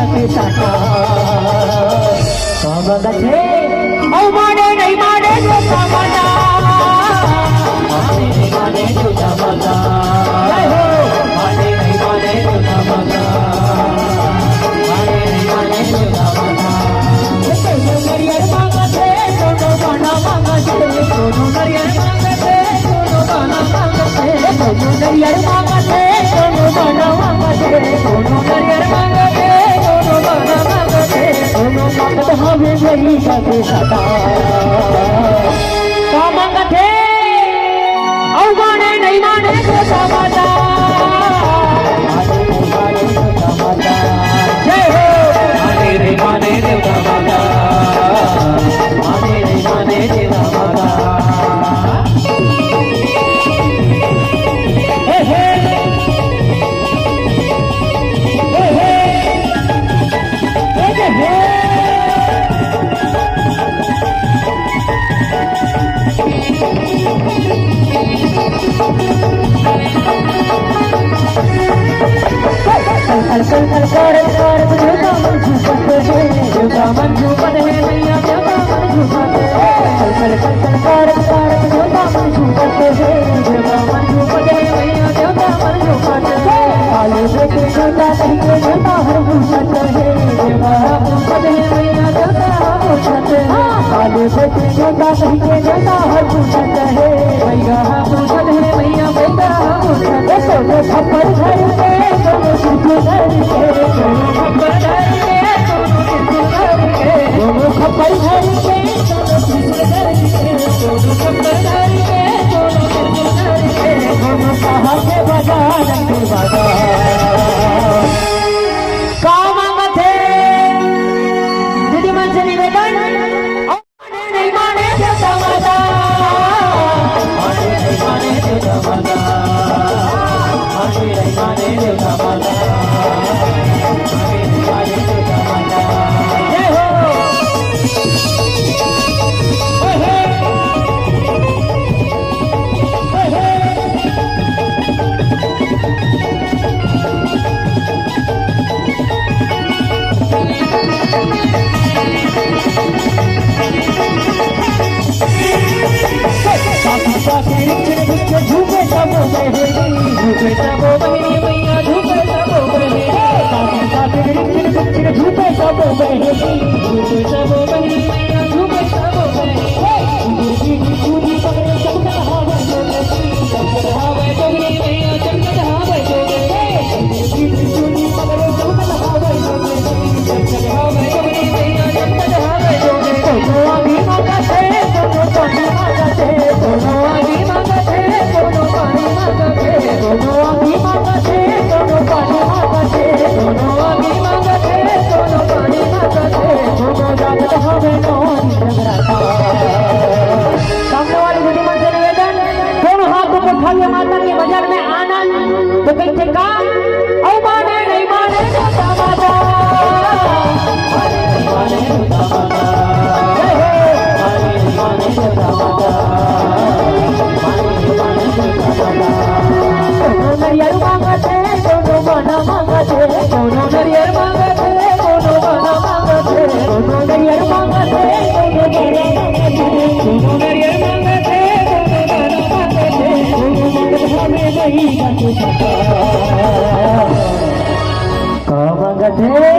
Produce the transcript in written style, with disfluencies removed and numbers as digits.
जाके साटा कामगथे औ माने नहीं माने जो कामना माने नहीं माने जो कामना जय हो माने नहीं माने जो कामना माने नहीं माने जो कामना दोनों नरियर मांगते दोनों गाना मांगते दोनों नरियर मांगते दोनों गाना मांगते दोनों नरियर मांगते दोनों गाना मांगते दोनों नरियर मांगते दोनों गाना मांगते दोनों मांगत हमें वही जाके सदा का मांगते औ माने नहीं माने जो समाता माने नहीं माने जो समाता जय हो माने नहीं माने जो समाता माने नहीं माने जो समाता हे हे हे हे हे हे कल कल कल कर जो दामन झूपत है जो दामन झूपत है मैया जो दामन झूपत है कल कल कल कर जो दामन झूपत है जो दामन झूपत है मैया जो दामन झूपत है काले बेटे छोटा कहीं के छोटा हर भूषत है जो बड़ा भूषत है मैया जो बड़ा भूषत है काले बेटे छोटा कहीं के छोटा हर भूषत है मैया भूषत है मैया बेटा भूषत है तो थप्पड़ घर के दोनों सिद्धू घर के दोनों थप्पड़ घर के दोनों सिद्धू घर के दोनों थप्पड़ घर के दोनों सिद्धू घर के दोनों थप्पड़ घर के दोनों सिद्धू घर के दोनों कहा के बजा रंग बजा कामगथे दीदी मन से निवेदन माने नहीं माने जो समाता माने नहीं माने जो समाता माने नहीं माने जो समाता माने नहीं माने जो समाता जय हो हे हे झूठे सब झूठे सब बहनी मैया झूठे सब बहनी झूठे सब बहनी झूठे सब बहनी मैया झूठे सब बहनी झूठी पकड़े चमकत हावे चमकत हावे जोगनी मैया चमकत हावे जोगनी झूठी पकड़े चमकत हावे चमकत हावे जोगनी मैया चमकत हावे जोगनी दोनों आगे मांगते दोनों पानी मांगते दोनों आगे मांगते दोनों पानी मांगते दोनों आगे मांगते दोनों पानी मांगते दोनों आगे मांगते दोनों पानी मांगते दोनों जागत हमें कौन जगराता सामने वाली बुद्धि मन से निवेदन दोनों हाथों को उठाइए माता के बाजार में आनंद तो कैसे का औ माने नहीं माने जो समाता माने नहीं माने जो समाता माने नहीं माने जो समाता माने नहीं माने जो समाता दोनों नरियर मांगते दोनों गाना मांगते दोनों नरियर मांगते दोनों गाना मांगते दोनों नरियर मांगते दोनों गाना मांगते दोनों नरियर मांगते दोनों गाना मांगते दोनों मांगत हमें वही जाके सता कामगथे